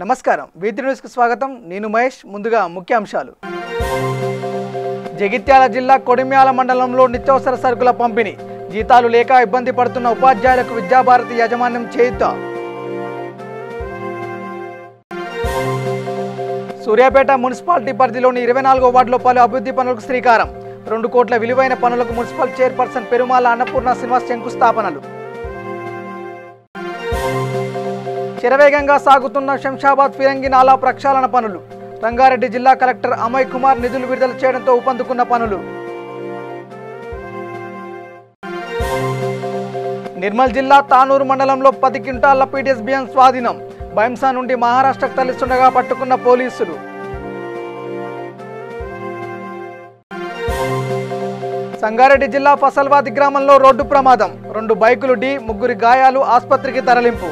నమస్కారం V3 news కి స్వాగతం నేను మహేష్ ముందుగా ముఖ్యాంశాలు జగిత్యాల జిల్లా కొడిమ్యాల మండలంలో నిత్యావసర సరుకుల పంపిణీ జీతాలు లేక ఇబ్బంది పడుతున్న ఉపాధ్యాయులకు విద్యాభారతి యాజమాన్యం చేయూత సూర్యాపేట మున్సిపాలిటీ పరిధిలోని 24వ వార్డులో పలు అభివృద్ధి పనులకు శ్రీకారం 2 కోట్ల విలువైన పనులకు మున్సిపల్ చైర్పర్సన్ పెరుమాల అన్నపూర్ణ శ్రీనివాస్ శంకుస్థాపనలు శరవేగంగా సాగుతున్న శంషాబాద్ ఫిరంగి నాలా ప్రక్షాళన పనులు రంగారెడ్డి జిల్లా కలెక్టర్ అమయ్ కుమార్ నిధులు విడుదల చేయడంతో ఊపందుకున్న పనులు నిర్మల్ జిల్లా తానూరు మండలంలో 10 క్వింటాళ్ల పీడీఎస్ బియ్యం స్వాధీనం బైంసా నుండి మహారాష్ట్రకు తరలిస్తుండగా పట్టుకున్న పోలీసులు సంగారెడ్డి జిల్లా ఫసల్వాది గ్రామంలో రోడ్డు ప్రమాదం 2 బైకులు ఢీ 3 గాయాలు ఆసుపత్రికి తరలింపు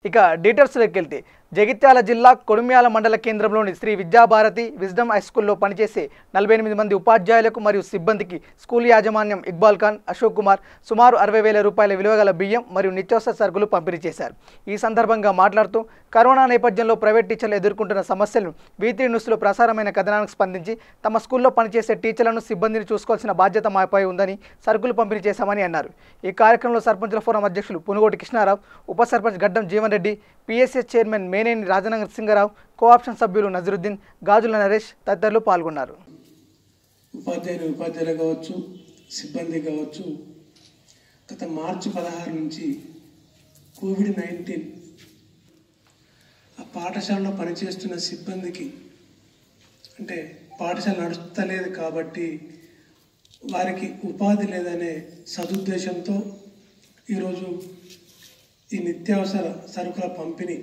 ఇక డీటెయిల్స్లోకి వెళ్తే జగిత్యాల జిల్లా కొడిమ్యాల మండల కేంద్రంలోని శ్రీ విద్యాభారతి విజ్డమ్ హై స్కూల్లో పనిచేసే 48 మంది ఉపాధ్యాయులకు మరియు సిబ్బందికి స్కూల్ యాజమాన్యం ఇక్బాల్ ఖాన్ అశోక్ కుమార్ సుమారు 60,000 రూపాయల విలువగల బియ్యం మరియు నిత్యావసర సరుకులు పంపిణీ చేశారు. ఈ సందర్భంగా మాట్లాడుతూ కరోనా నేపథ్యంలో ప్రైవేట్ టీచర్లు ఎదుర్కొంటున్న సమస్యలను V3 న్యూస్లో ప్రసారమైన కథనానికి స్పందించి తమ స్కూల్లో పనిచేసే టీచర్లను సిబ్బందిని చూసుకోవాల్సిన బాధ్యత మాపై ఉందని సరుకులు పంపిణీ చేశామని అన్నారు. ఈ కార్యక్రమంలో సర్పంచుల ఫోరం అధ్యక్షులు పునుగోటి కృష్ణారావు, ఉప sarpanch Gaddam Jeevan Reddy, PSS chairman Meneni Rajanagar Singarao, cooption సభ్యులు నజరుద్దీన్, గాజుల నరేష్ తదితరులు పాల్గొన్నారు. ఉపాధ్యాయులు కావచ్చు, సిబ్బంది కావచ్చు, గత మార్చి 16 నుంచి కోవిడ్-19 ఆ పాఠశాలలో పనిచేస్తున్న సిబ్బందికి అంటే పాఠశాల నడుస్తలేదు కాబట్టి వారికి ఉపాధి లేదనే సదుద్దేశంతో ఈరోజు ఈ నిత్యావసర సరుకుల పంపిణీ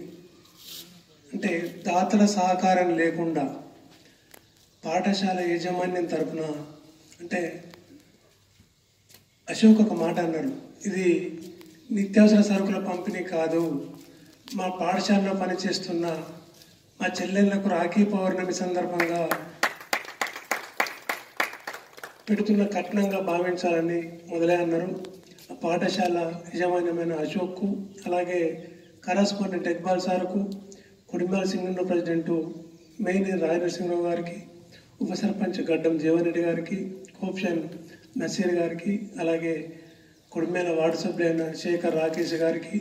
అంటే దాతల సహకారం లేకుండా పాఠశాల యాజమాన్యం తరపున అంటే అశోక్ ఒక మాట అన్నాడు, ఇది నిత్యావసర సరుకుల పంపిణీ కాదు, మా పాఠశాలలో పనిచేస్తున్న మా చెల్లెళ్లకు రాఖీ పౌర్ణమి సందర్భంగా పెడుతున్న కట్నంగా భావించాలని మొదలై అన్నారు. ఆ పాఠశాల యజమాన్యమైన అశోక్కు, అలాగే కరస్పాండెంట్ ఇక్బాల్ సార్కు, కొడిమ్యాల సింగంలో ప్రెసిడెంట్ మెయిన్ రాజనరసింహరావు గారికి, ఉప సర్పంచ్ గడ్డం జీవన్ రెడ్డి గారికి, కోప్షన్ నసీర్ గారికి, అలాగే కొడిమ్యాల వార్డు సభ్యులైన శేఖర్ రాకేష్ గారికి,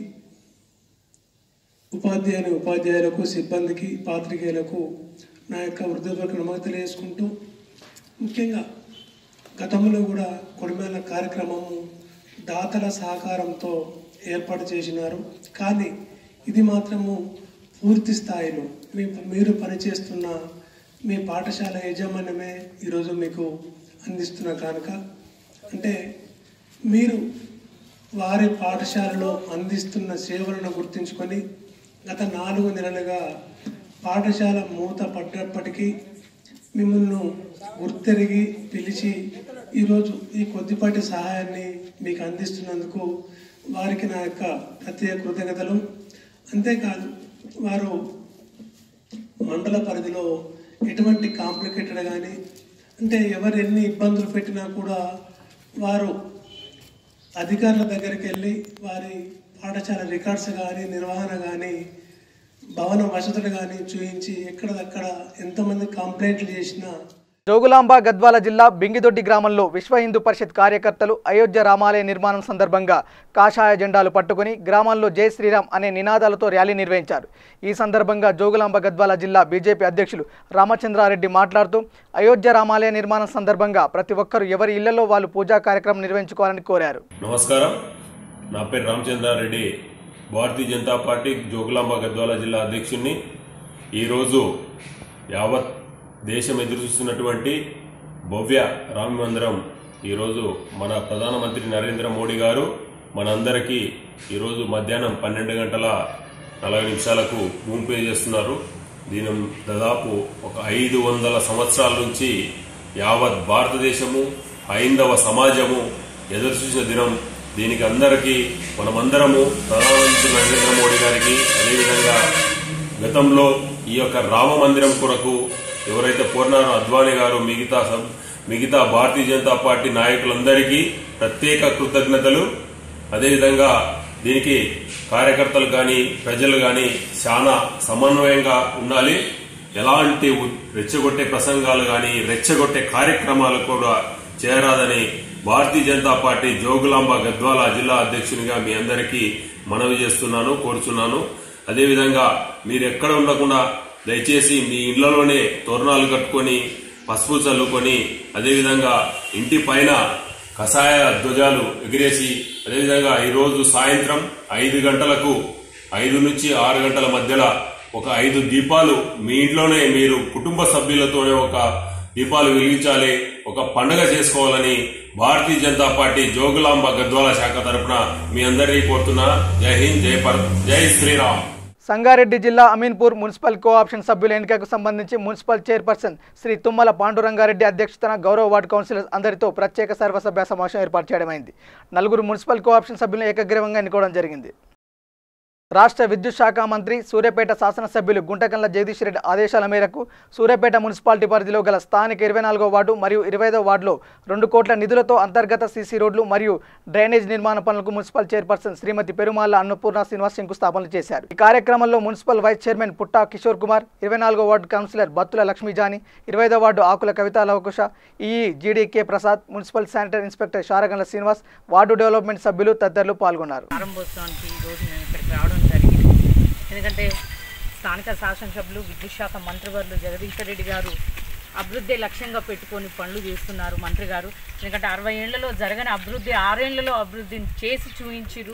ఉపాధ్యాయులకు, సిబ్బందికి, పాత్రికేయులకు నా యొక్క వృద్ధులకు నమస్కారం తెలియజేసుకుంటూ, ముఖ్యంగా గతంలో కూడా కొడిమ్యాల కార్యక్రమము దాతల సహకారంతో ఏర్పాటు చేసినారు. కానీ ఇది మాత్రము పూర్తి స్థాయిలో మీరు పనిచేస్తున్న మీ పాఠశాల యాజమాన్యమే ఈరోజు మీకు అందిస్తున్న కానుక. అంటే మీరు వారి పాఠశాలలో అందిస్తున్న సేవలను గుర్తించుకొని గత 4 నెలలుగా పాఠశాల మూత పడ్డప్పటికీ మిమ్మల్ని గుర్తెరిగి పిలిచి ఈరోజు ఈ కొద్దిపాటి సహాయాన్ని మీకు అందిస్తున్నందుకు వారికి నా యొక్క ప్రత్యేక కృతజ్ఞతలు. అంతేకాదు వారు మండల పరిధిలో ఎటువంటి కాంప్లికేటెడ్ కానీ అంటే ఎవరు ఎన్ని ఇబ్బందులు పెట్టినా కూడా వారు అధికారుల దగ్గరికి వెళ్ళి వారి పాఠశాల రికార్డ్స్ కానీ, నిర్వహణ కానీ, భవన వసతులు కానీ చూయించి ఎక్కడదక్కడ ఎంతమంది కంప్లైంట్లు చేసినా. జోగులాంబ గద్వాల జిల్లా బింగిదొడ్డి గ్రామంలో విశ్వ హిందూ పరిషత్ కార్యకర్తలు అయోధ్య రామాలయ నిర్మాణం సందర్భంగా కాషాయ జెండాలు పట్టుకుని గ్రామంలో జై శ్రీరామ్ అనే నినాదాలతో ర్యాలీ నిర్వహించారు. ఈ సందర్భంగా జోగులాంబ గద్వాల జిల్లా బీజేపీ అధ్యక్షులు రామచంద్రారెడ్డి మాట్లాడుతూ అయోధ్య రామాలయ నిర్మాణం సందర్భంగా ప్రతి ఒక్కరూ ఎవరి ఇళ్లలో వాళ్ళు పూజా కార్యక్రమం నిర్వహించుకోవాలని కోరారు. నమస్కారం, నా పేరు రామచంద్రారెడ్డి, భారతీయ జనతా పార్టీ జోగులాంబ గద్వాల జిల్లా అధ్యక్షుడిని. ఈరోజు యావత్ దేశం ఎదురుచూస్తున్నటువంటి భవ్య రామ మందిరం ఈరోజు మన ప్రధానమంత్రి నరేంద్ర మోడీ గారు మనందరికీ ఈరోజు మధ్యాహ్నం 12:40 భూమి పూజ చేస్తున్నారు. దీని దాదాపు ఒక 500 సంవత్సరాల నుంచి యావత్ భారతదేశము, హైందవ సమాజము ఎదురుచూసిన దినం. దీనికి అందరికీ మనమందరము ప్రధానమంత్రి నరేంద్ర మోడీ గారికి, అదేవిధంగా గతంలో ఈ యొక్క రామ మందిరం కొరకు ఎవరైతే కోరినారో అద్వానీ గారు, మిగతా భారతీయ జనతా పార్టీ నాయకులందరికీ ప్రత్యేక కృతజ్ఞతలు. అదేవిధంగా దీనికి కార్యకర్తలు కానీ ప్రజలు కానీ చాలా సమన్వయంగా ఉండాలి. ఎలాంటి రెచ్చగొట్టే ప్రసంగాలు కానీ రెచ్చగొట్టే కార్యక్రమాలు కూడా చేరాదని భారతీయ జనతా పార్టీ జోగులాంబ గద్వాల జిల్లా అధ్యక్షునిగా మీ అందరికీ మనవి చేస్తున్నాను, కోరుచున్నాను. అదేవిధంగా మీరు ఎక్కడ ఉండకుండా దయచేసి మీ ఇళ్లలోనే తోరణాలు కట్టుకొని పసుపు చల్లుకొని అదేవిధంగా ఇంటి పైన కషాయ ధ్వజాలు ఎగిరేసి అదేవిధంగా ఈరోజు సాయంత్రం 5 గంటలకు 5 నుంచి 6 గంటల మధ్యలో ఒక 5 దీపాలు మీ ఇంట్లోనే మీరు కుటుంబ సభ్యులతోనే ఒక దీపాలు వెలిగించాలి, ఒక పండుగ చేసుకోవాలని భారతీయ జనతా పార్టీ జోగులాంబ గద్వాల శాఖ తరఫున మీ అందరినీ కోరుతున్నా. జై హింద్, జై భారత్, జై శ్రీరామ్. సంగారెడ్డి జిల్లా అమీన్పూర్ మున్సిపల్ కోఆప్షన్ సభ్యుల ఎన్నికకు సంబంధించి మున్సిపల్ చైర్పర్సన్ శ్రీ తుమ్మల పాండురంగారెడ్డి అధ్యక్షతన గౌరవ వార్డు కౌన్సిలర్స్ అందరితో ప్రత్యేక సర్వసభ్య సమావేశం ఏర్పాటు చేయడమైంది. 4 మున్సిపల్ కోఆప్షన్ సభ్యులను ఏకగ్రీవంగా ఎన్నుకోవడం జరిగింది. రాష్ట్ర విద్యుత్ శాఖ మంత్రి సూర్యాపేట శాసనసభ్యులు గుంటకల్ల జగదీష్ రెడ్డి ఆదేశాల మేరకు సూర్యాపేట మున్సిపాలిటీ పరిధిలో గల స్థానిక 24వ వార్డు మరియు 25వ వార్డులో 2 కోట్ల నిధులతో అంతర్గత సీసీ రోడ్లు మరియు డ్రైనేజ్ నిర్మాణ పనులకు మున్సిపల్ చైర్పర్సన్ శ్రీమతి పెరుమాళ్ల అన్నపూర్ణ శ్రీనివాస్ శంకుస్థాపనలు చేశారు. ఈ కార్యక్రమంలో municipal vice chairman Putta Kishore Kumar, 24వ వార్డు కౌన్సిలర్ బత్తుల లక్ష్మీజాని, 25వ ward Akula Kavitha Lavakusha, EE GDK Prasad, municipal sanitary inspector Saragandla Srinivas, ward development సభ్యులు తదితరులు పాల్గొన్నారు. ఎందుకంటే స్థానిక శాసనసభ్యులు విద్యుత్ శాఖ మంత్రివర్యులు జగదీష్ రెడ్డి గారు అభివృద్ధి లక్ష్యంగా పెట్టుకొని పనులు చేస్తున్నారు మంత్రి గారు. ఎందుకంటే 60 ఏళ్లలో జరగని అభివృద్ధి 6 ఏళ్లలో అభివృద్ధిని చేసి చూపించారు.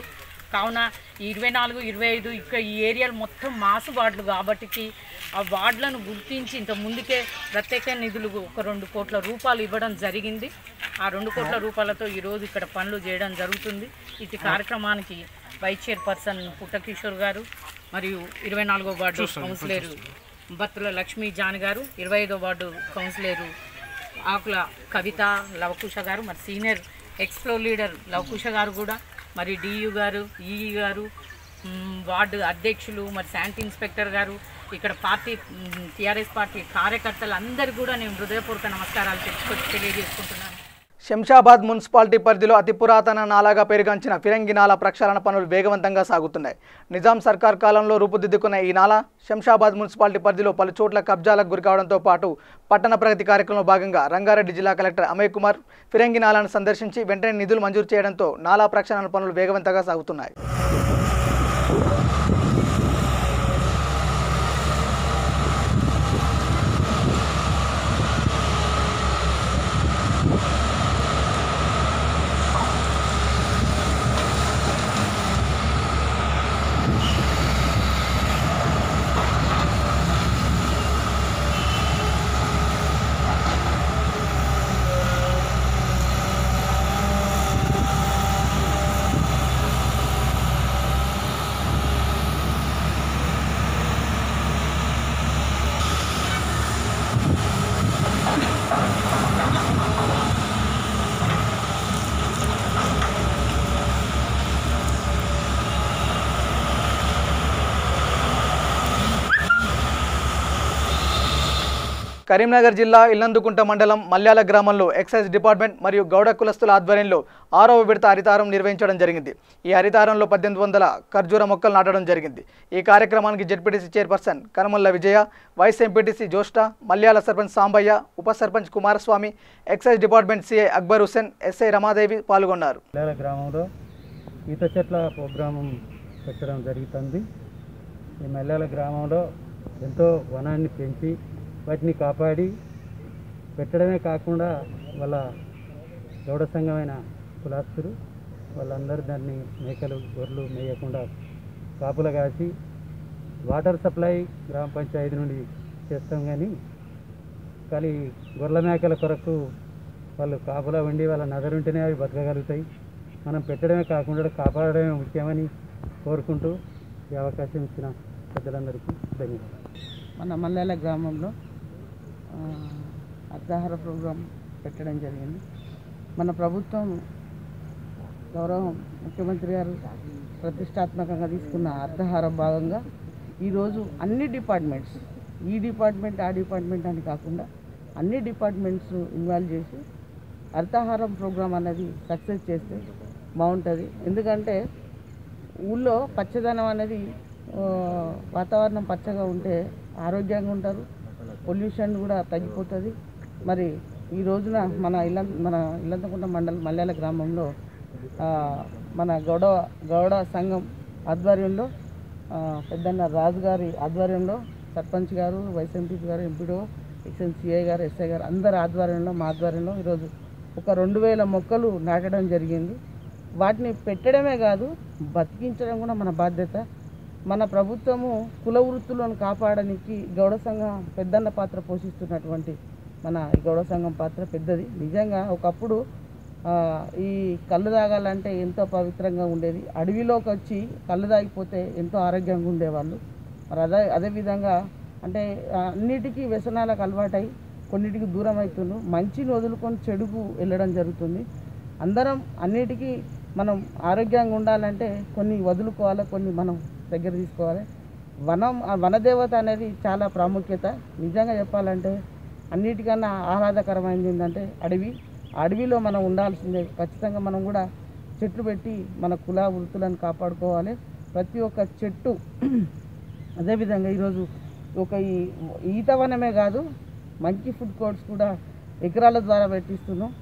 కావున 24, 25 ఇక్కడ ఈ ఏరియాలు మొత్తం మాసు వార్డులు కాబట్టి ఆ వార్డులను గుర్తించి ఇంత ముందుకే ప్రత్యేక నిధులు ఒక 2 కోట్ల రూపాయలు ఇవ్వడం జరిగింది. ఆ 2 కోట్ల రూపాయలతో ఈరోజు ఇక్కడ పనులు చేయడం జరుగుతుంది. ఇది కార్యక్రమానికి వైస్ చైర్పర్సన్ పుట్ట కిషోర్ గారు మరియు 24వ వార్డు కౌన్సిలర్ బత్తుల లక్ష్మీ జాన్ గారు, 25వ వార్డు కౌన్సిలర్ ఆకుల కవిత లవకుశ గారు, మరి సీనియర్ ఎక్స్ప్లో లీడర్ లవకుశ గారు కూడా, మరి డియు గారు, ఈఈ గారు, వార్డు అధ్యక్షులు, మరి శానిటరీ ఇన్స్పెక్టర్ గారు, ఇక్కడ పార్టీ టీఆర్ఎస్ పార్టీ కార్యకర్తలు అందరూ కూడా నేను హృదయపూర్వక నమస్కారాలు తెలియజేసుకుంటున్నాను. శంషాబాద్ మున్సిపాలిటీ పరిధిలో అతి పురాతన నాలాగా పేరుగాంచిన ఫిరంగి నాలా ప్రక్షాళన పనులు వేగవంతంగా సాగుతున్నాయి. నిజాం సర్కార్ కాలంలో రూపుదిద్దుకున్న ఈ నాలా శంషాబాద్ మున్సిపాలిటీ పరిధిలో పలు చోట్ల కబ్జాలకు గురికావడంతో పాటు పట్టణ ప్రగతి కార్యక్రమంలో భాగంగా రంగారెడ్డి జిల్లా కలెక్టర్ అమయ్ కుమార్ ఫిరంగి నాలాను సందర్శించి వెంటనే నిధులు మంజూరు చేయడంతో నాలా ప్రక్షాళన పనులు వేగవంతంగా సాగుతున్నాయి. కరీంనగర్ జిల్లా ఇల్లందుకుంట మండలం మల్యాల గ్రామంలో ఎక్సైజ్ డిపార్ట్మెంట్ మరియు గౌడ కులస్తుల ఆధ్వర్యంలో 6వ విడత హరితారం నిర్వహించడం జరిగింది. ఈ హరితారంలో 1800 ఖర్జూర మొక్కలు నాటడం జరిగింది. ఈ కార్యక్రమానికి ZPTC chairperson Kanamalla Vijaya, vice MPTC జోష్ట, మల్యాల సర్పంచ్ సాంబయ్య, ఉప sarpanch Kumaraswamy, excise department CI Akbar Hussain, SI Ramadevi పాల్గొన్నారు. మల్యాల గ్రామంలో ఈత చెట్ల ప్రోగ్రాం పెట్టడం జరుగుతుంది. ఈ మల్యాల గ్రామంలో ఎంతో వనాన్ని పెంచి వాటిని కాపాడి పెట్టడమే కాకుండా వాళ్ళ గౌడ సంఘమైన కులాస్తులు వాళ్ళందరూ దాన్ని మేకలు గొర్రెలు మేయకుండా కాపుల కాసి వాటర్ సప్లై గ్రామ పంచాయతీ నుండి చేస్తాం. కానీ గొర్రెల మేకల కొరకు వాళ్ళు కాపులా ఉండి వాళ్ళ నదరుంటేనే అవి బతకగలుగుతాయి. మనం పెట్టడమే కాకుండా కాపాడడమే ముఖ్యమని కోరుకుంటూ ఈ అవకాశం ఇచ్చిన పెద్దలందరికీ ధన్యవాదాలు. మన మల్యాల గ్రామంలో అర్ధాహార ప్రోగ్రాం పెట్టడం జరిగింది. మన ప్రభుత్వం గౌరవ ముఖ్యమంత్రి గారు ప్రతిష్టాత్మకంగా తీసుకున్న అర్ధాహార భాగంగా ఈరోజు అన్ని డిపార్ట్మెంట్స్, ఈ డిపార్ట్మెంట్ ఆ డిపార్ట్మెంట్ అని కాకుండా అన్ని డిపార్ట్మెంట్స్ ఇన్వాల్వ్ చేసి అర్ధాహారం ప్రోగ్రాం అనేది సక్సెస్ చేస్తే బాగుంటుంది. ఎందుకంటే ఊళ్ళో పచ్చదనం అనేది వాతావరణం పచ్చగా ఉంటే ఆరోగ్యంగా ఉంటారు, పొల్యూషన్ కూడా తగ్గిపోతుంది. మరి ఈ రోజున మన ఇల్లంతకుంట మండలం మల్యాల గ్రామంలో మన గౌడ సంఘం ఆధ్వర్యంలో పెద్దన్న రాజు గారి ఆధ్వర్యంలో సర్పంచ్ గారు, వైస్ ఎంపీపీ గారు, ఎంపీడో, సిఐ గారు, ఎస్ఐ గారు అందరి ఆధ్వర్యంలో మా ఆధ్వర్యంలో ఈరోజు ఒక 2000 మొక్కలు నాటడం జరిగింది. వాటిని పెట్టడమే కాదు బతికించడం కూడా మన బాధ్యత. మన ప్రభుత్వము కుల వృత్తులను కాపాడడానికి గౌడ సంఘం పెద్దన్న పాత్ర పోషిస్తున్నటువంటి మన ఈ గౌడ సంఘం పాత్ర పెద్దది. నిజంగా ఒకప్పుడు ఈ కళ్ళు తాగాలంటే ఎంతో పవిత్రంగా ఉండేది. అడవిలోకి వచ్చి కళ్ళు తాగిపోతే ఎంతో ఆరోగ్యంగా ఉండేవాళ్ళు. మరి అదేవిధంగా అంటే అన్నిటికీ వ్యసనాలకు అలవాటై కొన్నిటికి దూరం అవుతుండ్రు. మంచిని వదులుకొని చెడుకు వెళ్ళడం జరుగుతుంది. అందరం అన్నిటికీ మనం ఆరోగ్యంగా ఉండాలంటే కొన్ని వదులుకోవాలి, కొన్ని మనం దగ్గర తీసుకోవాలి. వనదేవత అనేది చాలా ప్రాముఖ్యత. నిజంగా చెప్పాలంటే అన్నిటికన్నా ఆహ్లాదకరమైనది ఏంటంటే అడవిలో మనం ఉండాల్సిందే. ఖచ్చితంగా మనం కూడా చెట్లు పెట్టి మన కుల వృత్తులను కాపాడుకోవాలి. ప్రతి ఒక్క చెట్టు అదేవిధంగా ఈరోజు ఒక ఈతవనమే కాదు మంచి ఫుడ్ కోర్ట్స్ కూడా ఎకరాల ద్వారా పెట్టిస్తున్నాం.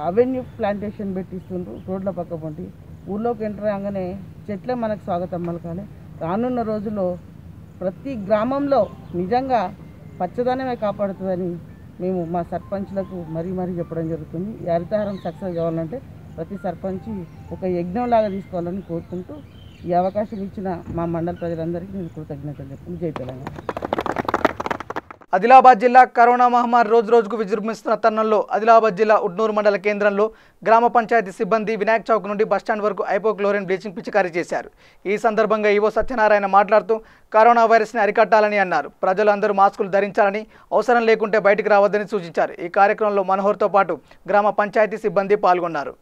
అవెన్యూ ప్లాంటేషన్ పెట్టిస్తుండ్రు రోడ్ల పక్క పొంటి. ఊళ్ళోకి ఎంటర్ రాగానే చెట్లే మనకు స్వాగతం పలకాలి. రానున్న రోజుల్లో ప్రతి గ్రామంలో నిజంగా పచ్చదనమే కాపాడుతుందని మేము మా సర్పంచ్లకు మరీ చెప్పడం జరుగుతుంది. ఈ హరితహారం సక్సెస్ కావాలంటే ప్రతి సర్పంచ్ ఒక యజ్ఞంలాగా తీసుకోవాలని కోరుకుంటూ ఈ అవకాశం ఇచ్చిన మా మండల ప్రజలందరికీ నేను కృతజ్ఞతలు చెప్తున్నాను. జై తెలంగాణ. ఆదిలాబాద్ జిల్లా కరోనా మహమ్మారి రోజుకు విజృంభిస్తున్న తరుణంలో ఆదిలాబాద్ జిల్లా ఉట్నూరు మండల కేంద్రంలో గ్రామ పంచాయతీ సిబ్బంది వినాయక్ చౌక్ నుండి బస్టాండ్ వరకు హైపోక్లోరిన్ బ్లీచింగ్ పిచికారీ చేశారు. ఈ సందర్భంగా ఈవో సత్యనారాయణ మాట్లాడుతూ కరోనా వైరస్ని అరికట్టాలని అన్నారు. ప్రజలు అందరూ మాస్కులు ధరించాలని, అవసరం లేకుంటే బయటికి రావద్దని సూచించారు. ఈ కార్యక్రమంలో మనోహర్తో పాటు గ్రామ పంచాయతీ సిబ్బంది పాల్గొన్నారు.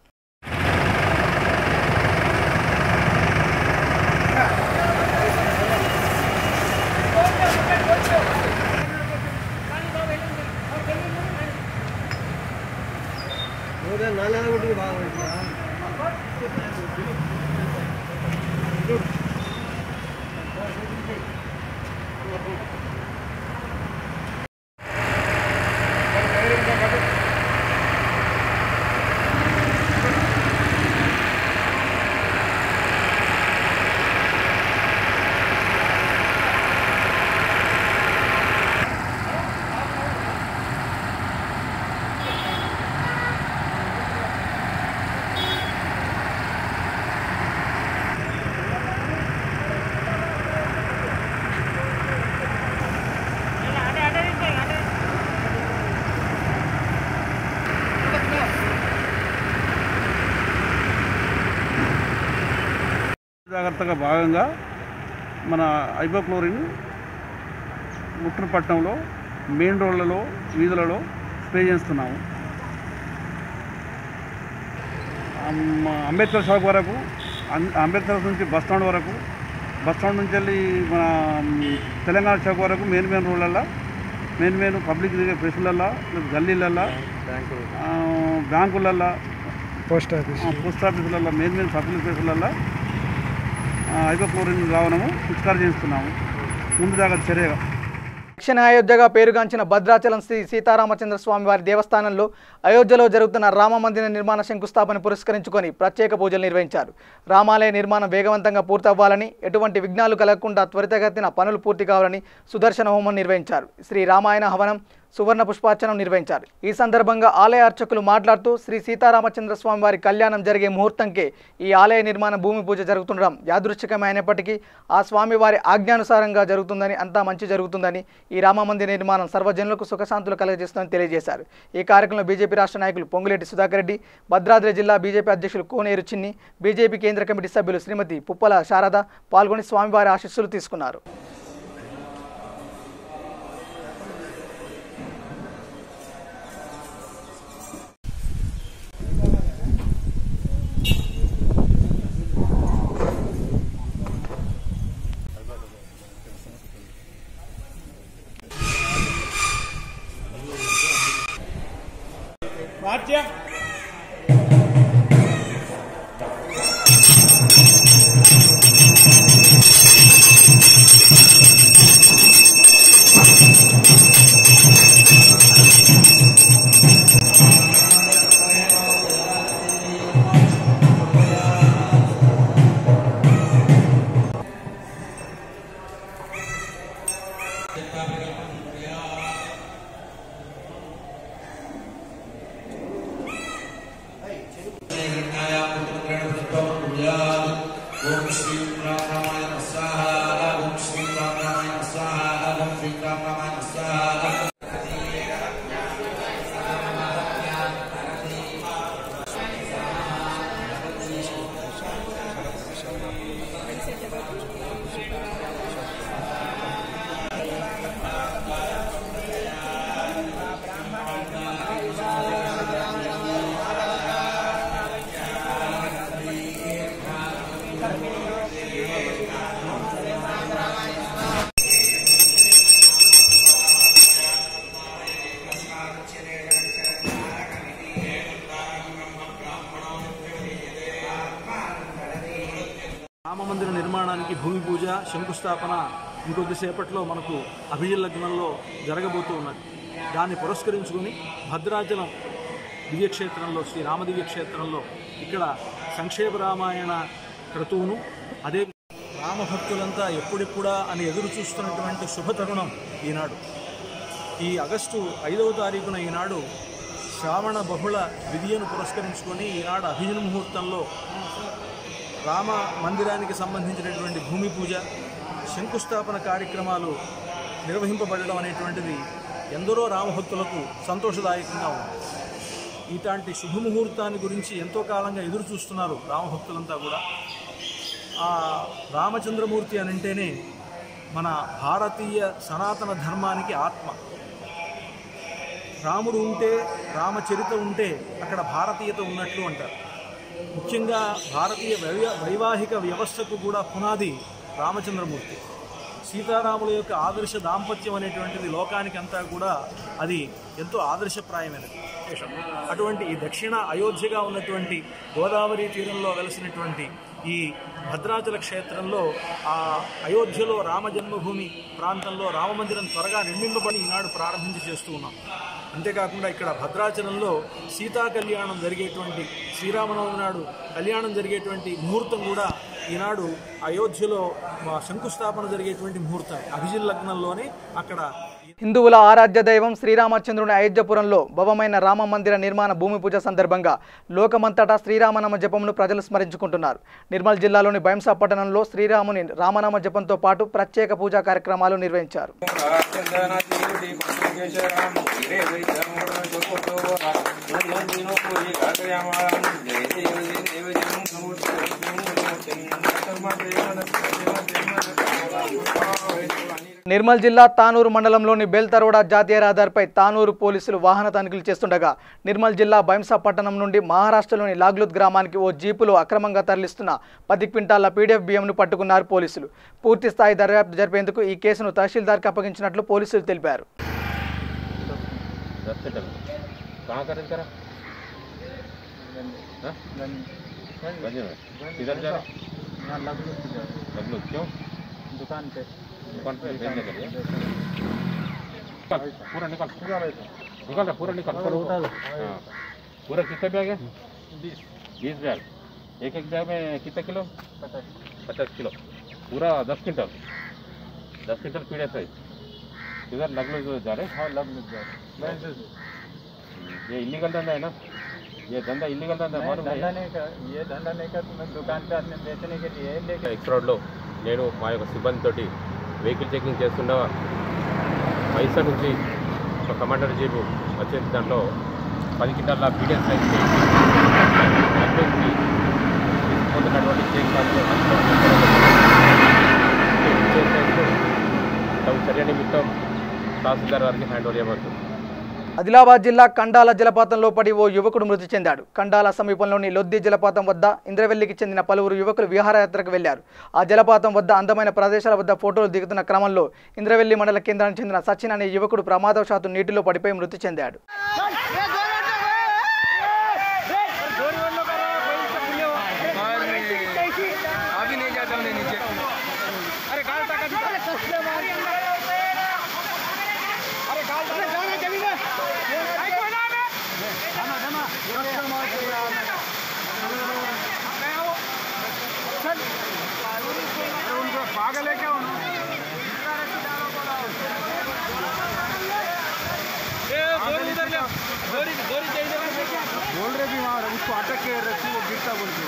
జాగ్రత్తగా భాగంగా మన హైపోక్లోరిన్ ముట్టూరు పట్టణంలో మెయిన్ రోడ్లలో వీధులలో స్ప్రే చేస్తున్నాము. అంబేద్కర్ చౌక్ వరకు, అంబేద్కర్ నుంచి బస్టాండ్ వరకు, బస్టాండ్ నుంచి వెళ్ళి మన తెలంగాణ చౌక్ వరకు మెయిన్ రోడ్లల్లో, మెయిన్ పబ్లిక్ ప్లేసులల్లో, గల్లీలల్లో, బ్యాంకులల్లో, పోస్ట్ ఆఫీసులలో, మెయిన్ పబ్లిక్ ప్లేసులల్లో హైపోక్లోరిన్ ద్రావణము పిచికారీ చేస్తున్నాము. ముందు జాగ్రత్త చర్యగా దక్షిణ అయోధ్యగా పేరుగాంచిన భద్రాచలం శ్రీ సీతారామచంద్ర స్వామి వారి దేవస్థానంలో అయోధ్యలో జరుగుతున్న రామ మందిర నిర్మాణ శంకుస్థాపన పురస్కరించుకొని ప్రత్యేక పూజలు నిర్వహించారు. రామాలయ నిర్మాణం వేగవంతంగా పూర్తవ్వాలని, ఎటువంటి విఘ్నాలు కలగకుండా త్వరితగతిన పనులు పూర్తి కావాలని సుదర్శన హోమం నిర్వహించారు. శ్రీ రామాయణ హవనం, సువర్ణ పుష్పార్చనం నిర్వహించారు. ఈ సందర్భంగా ఆలయ అర్చకులు మాట్లాడుతూ శ్రీ సీతారామచంద్ర స్వామి వారి కళ్యాణం జరిగే ముహూర్తంకే ఈ ఆలయ నిర్మాణ భూమి పూజ జరుగుతుండడం యాదృచ్ఛికమైనప్పటికీ ఆ స్వామి వారి ఆజ్ఞానుసారంగా జరుగుతుందని, అంతా మంచి జరుగుతుందని, ఈ రామమందిర నిర్మాణం సర్వజనులకు సుఖశాంతులు కలగజేస్తుందని తెలియజేశారు. ఈ కార్యక్రమంలో బీజేపీ రాష్ట్ర నాయకులు పొంగులేటి సుధాకర్ రెడ్డి, భద్రాద్రి జిల్లా బీజేపీ అధ్యక్షులు కోనేరు చిన్ని, బీజేపీ కేంద్ర కమిటీ సభ్యులు శ్రీమతి పుప్పల శారద పాల్గొని స్వామివారి ఆశీస్సులు తీసుకున్నారు. राज्य ओम श्री रामाय नमः स्वाहा ओम श्री रामाय नमः स्वाहा ओम श्री रामाय नमः स्वाहा రామమందిర నిర్మాణానికి భూమి పూజ శంకుస్థాపన ఇంకొద్దిసేపట్లో మనకు అభిజిల్ లగ్నంలో జరగబోతూ ఉన్నది. దాన్ని పురస్కరించుకొని భద్రాచలం దివ్యక్షేత్రంలో శ్రీ రామ దివ్యక్షేత్రంలో ఇక్కడ సంక్షేప రామాయణ క్రతువును అదే రామభక్తులంతా ఎప్పుడెప్పుడా అని ఎదురు చూస్తున్నటువంటి శుభతరుణం ఈనాడు. ఈ ఆగస్టు 5వ తారీఖున ఈనాడు శ్రావణ బహుళ విధియను పురస్కరించుకొని ఈనాడు అభిజిల్ ముహూర్తంలో రామ మందిరానికి సంబంధించినటువంటి భూమి పూజ శంకుస్థాపన కార్యక్రమాలు నిర్వహింపబడడం అనేటువంటిది ఎందరో రామభక్తులకు సంతోషదాయకంగా ఉంది. ఇలాంటి శుభముహూర్తాన్ని గురించి ఎంతో కాలంగా ఎదురు చూస్తున్నారు రామభక్తులంతా కూడా. ఆ రామచంద్రమూర్తి అని అంటేనే మన భారతీయ సనాతన ధర్మానికి ఆత్మ. రాముడు ఉంటే రామచరిత ఉంటే అక్కడ భారతీయత ఉన్నట్లు అంటారు. ముఖ్యంగా భారతీయ వైవాహిక వ్యవస్థకు కూడా పునాది రామచంద్రమూర్తి. సీతారాముల యొక్క ఆదర్శ దాంపత్యం అనేటువంటిది లోకానికి అంతా కూడా అది ఎంతో ఆదర్శప్రాయమైనది. అటువంటి ఈ దక్షిణ అయోధ్యగా ఉన్నటువంటి గోదావరి తీరంలో వెలసినటువంటి ఈ భద్రాచల క్షేత్రంలో ఆ అయోధ్యలో రామ జన్మభూమి ప్రాంతంలో రామమందిరం త్వరగా నిర్మింపబడి ఈనాడు ప్రారంభించి చేస్తూ ఉన్నాం. అంతేకాకుండా ఇక్కడ భద్రాచలంలో సీతా కళ్యాణం జరిగేటువంటి శ్రీరామనవమి నాడు కళ్యాణం జరిగేటువంటి ముహూర్తం కూడా ఈనాడు అయోధ్యలో శంకుస్థాపన జరిగేటువంటి ముహూర్తం అభిజిల్ లగ్నంలోనే అక్కడ. హిందువుల ఆరాధ్య దైవం శ్రీరామచంద్రుని అయోధ్యపురంలో భవమైన రామ మందిర నిర్మాణ భూమి పూజ సందర్భంగా లోకమంతటా శ్రీరామనామ జపంను ప్రజలు స్మరించుకుంటున్నారు. నిర్మల్ జిల్లాలోని బైంసా పట్టణంలో శ్రీరాముని రామనామ జపంతో పాటు ప్రత్యేక పూజా కార్యక్రమాలు నిర్వహించారు. నిర్మల్ జిల్లా తానూరు మండలంలోని బేల్తరోడా జాతీయ రహదారిపై తానూరు పోలీసులు వాహన తనిఖీలు చేస్తుండగా నిర్మల్ జిల్లా బైంసా పట్టణం నుండి మహారాష్ట్రలోని లాగ్లుత్ గ్రామానికి ఓ జీపులో అక్రమంగా తరలిస్తున్న 10 క్వింటాల పీడీఎఫ్ బియ్యంను పట్టుకున్నారు పోలీసులు. పూర్తి స్థాయి దర్యాప్తు జరిపేందుకు ఈ కేసును తహసీల్దార్కి అప్పగించినట్లు పోలీసులు తెలిపారు. दुकान पे भेजने के लिए पूरा निकाल पूरा निकाल पूरा कितने बैग है 20 बैग एक बैग में कितने किलो 50 किलो पूरा 10 क्विंटल पीड़े से इधर लगलो जा रहे. हाँ लगलो जा रहे. ये इलीगल धंधा है ना. ये धंधा इलीगल धंधा मालूम है. ये धंधा नहीं कर मैं दुकान पे अपने बेचने के लिए लेकर एक्स रोड लो నేను మా యొక్క సిబ్బందితోటి వెహికల్ చెకింగ్ చేస్తుండగా మైసా నుంచి ఒక కమాండర్ జీపు వచ్చేసి దాంట్లో 10 క్వింటాల పీడిఎఫ్ సైజ్ తీసుకుపోతున్నటువంటి చేక్ తగు చర్య నిమిత్తం తహసీల్దార్ గారికి హ్యాండ్ ఓవర్ చేయబడుతుంది. ఆదిలాబాద్ జిల్లా కండాల జలపాతంలో పడి ఓ యువకుడు మృతి చెందాడు. కండాల సమీపంలోని లొద్ది జలపాతం వద్ద ఇంద్రవెల్లికి చెందిన పలువురు యువకులు విహారయాత్రకు వెళ్లారు. ఆ జలపాతం వద్ద అందమైన ప్రదేశాల వద్ద ఫోటోలు దిగుతున్న క్రమంలో ఇంద్రవెల్లి మండల కేంద్రానికి చెందిన సచిన్ అనే యువకుడు ప్రమాదవశాత్తు నీటిలో పడిపోయి మృతి చెందాడు. पागल है क्या बोल रहे भी वहाँ उसको अटक के रखी वो गिरता बोल के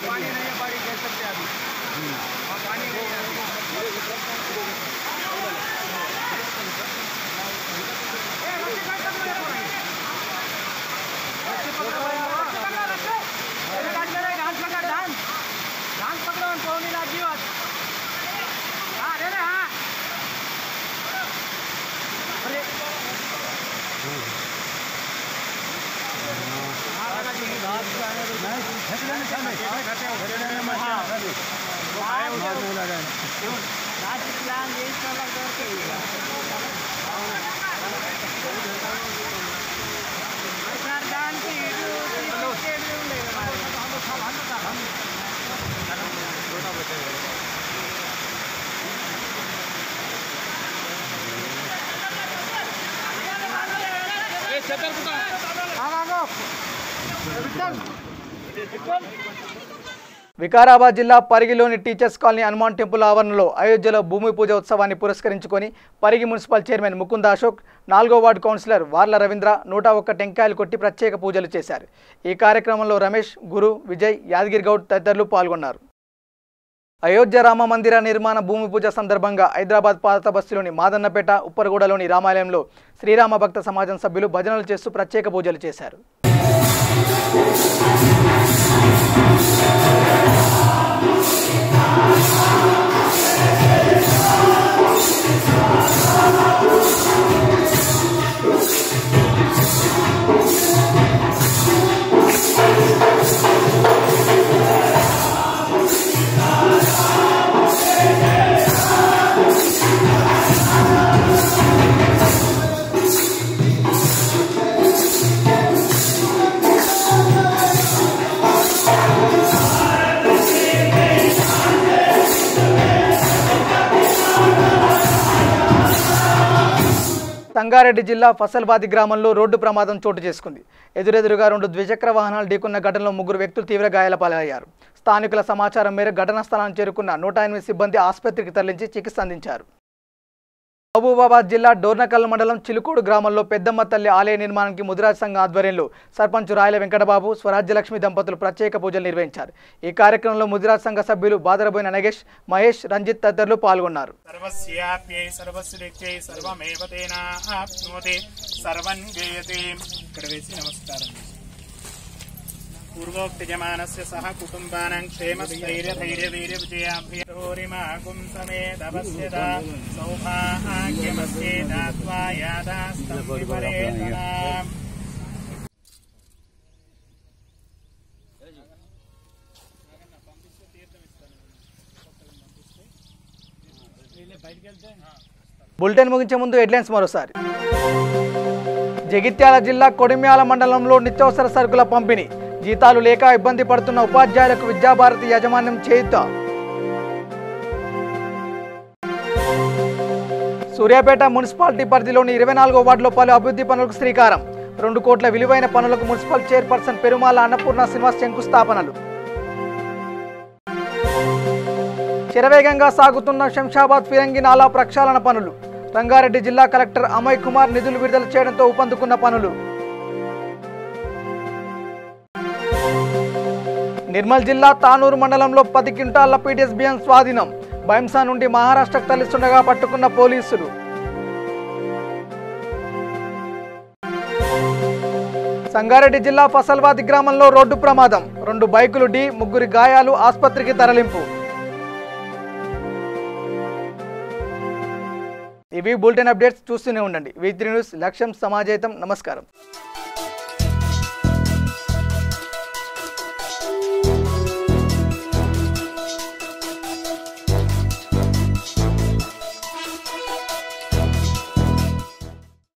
पानी नहीं है, पानी कह सकते अभी पानी नहीं है। వికారాబాద్ జిల్లా పరిగిలోని టీచర్స్ కాలనీ హనుమాన్ టెంపుల్ ఆవరణలో అయోధ్యలో భూమి పూజ ఉత్సవాన్ని పురస్కరించుకొని పరిగి మున్సిపల్ చైర్మన్ ముకుంద అశోక్, 4వ వార్డు కౌన్సిలర్ వార్ల రవీంద్ర 101 టెంకాయలు కొట్టి ప్రత్యేక పూజలు చేశారు. ఈ కార్యక్రమంలో రమేష్, గురు, విజయ్, యాదగిరి గౌడ్ తదితరులు పాల్గొన్నారు. అయోధ్య రామ మందిర నిర్మాణ భూమి పూజ సందర్భంగా హైదరాబాద్ పాత బస్తీలోని మాదన్నపేట, ఉప్పరగూడలోని రామాలయంలో శ్రీరామ భక్త సమాజం సభ్యులు భజనలు చేస్తూ ప్రత్యేక పూజలు చేశారు. సంగారెడ్డి జిల్లా ఫసల్బాది గ్రామంలో రోడ్డు ప్రమాదం చోటు చేసుకుంది. ఎదురెదురుగా 2 ద్విచక్ర వాహనాలు ఢీకొన్న ఘటనలో 3 వ్యక్తులు తీవ్ర గాయాల పాలయ్యారు. స్థానికుల సమాచారం మేరకు ఘటనా స్థలానికి చేరుకున్న 108 సిబ్బంది ఆసుపత్రికి తరలించి చికిత్స అందించారు. మహబూబాబాద్ జిల్లా డోర్నకల్ మండలం చిలుకోడు గ్రామంలో పెద్దమ్మ తల్లి ఆలయ నిర్మాణానికి ముదిరాజ్ సంఘం ఆధ్వర్యంలో సర్పంచ్ రాయల వెంకటబాబు, స్వరాజ్యలక్ష్మి దంపతులు ప్రత్యేక పూజలు నిర్వహించారు. ఈ కార్యక్రమంలో ముదిరాజ్ సంఘ సభ్యులు బాదరబోయిన నగేష్, మహేష్, రంజిత్ తదితరులు పాల్గొన్నారు. पूर्वोक्त जमानस्य सह कुटुंबानां क्षेम स्थैर्य धैर्य वीर्य विजयाभ्योरिमागुं समेतवस्यता सौभाग्यमस्ये दात्वा यादास्तं विपरेतना బులెటిన్ ముగించే ముందు హెడ్లైన్స్ మరోసారి. జగిత్యాల జిల్లా కొడిమ్యాల మండలంలో నిత్యావసర సరుకుల పంపిణీ. జీతాలు లేక ఇబ్బంది పడుతున్న ఉపాధ్యాయులకు విద్యాభారతి యాజమాన్యం చేయుత. సూర్యాపేట మున్సిపాలిటీ పరిధిలోని 24వ వార్డులో పలు అభివృద్ధి పనులకు శ్రీకారం. 2 కోట్ల విలువైన పనులకు మున్సిపల్ చైర్పర్సన్ పెరుమాల అన్నపూర్ణ శ్రీనివాస్ శంకుస్థాపనలు. శరవేగంగా సాగుతున్న శంషాబాద్ ఫిరంగి నాలా ప్రక్షాళన పనులు. రంగారెడ్డి జిల్లా కలెక్టర్ అమయ్ కుమార్ నిధులు విడుదల చేయడంతో ఊపందుకున్న పనులు. నిర్మల్ జిల్లా తానూరు మండలంలో 10 క్వింటాళ్ల పీడీఎస్ బియ్యం స్వాధీనం. బైంసా నుండి మహారాష్ట్రకు తరలిస్తుండగా పట్టుకున్న పోలీసులు. సంగారెడ్డి జిల్లా ఫసల్వాది గ్రామంలో రోడ్డు ప్రమాదం. 2 బైకులు ఢీ, 3 గాయాలు, ఆసుపత్రికి తరలింపు. ఇవి బులెటిన్ అప్డేట్స్. చూస్తూనే ఉండండి V3 న్యూస్. లక్ష్యం సమాజేతం. నమస్కారం.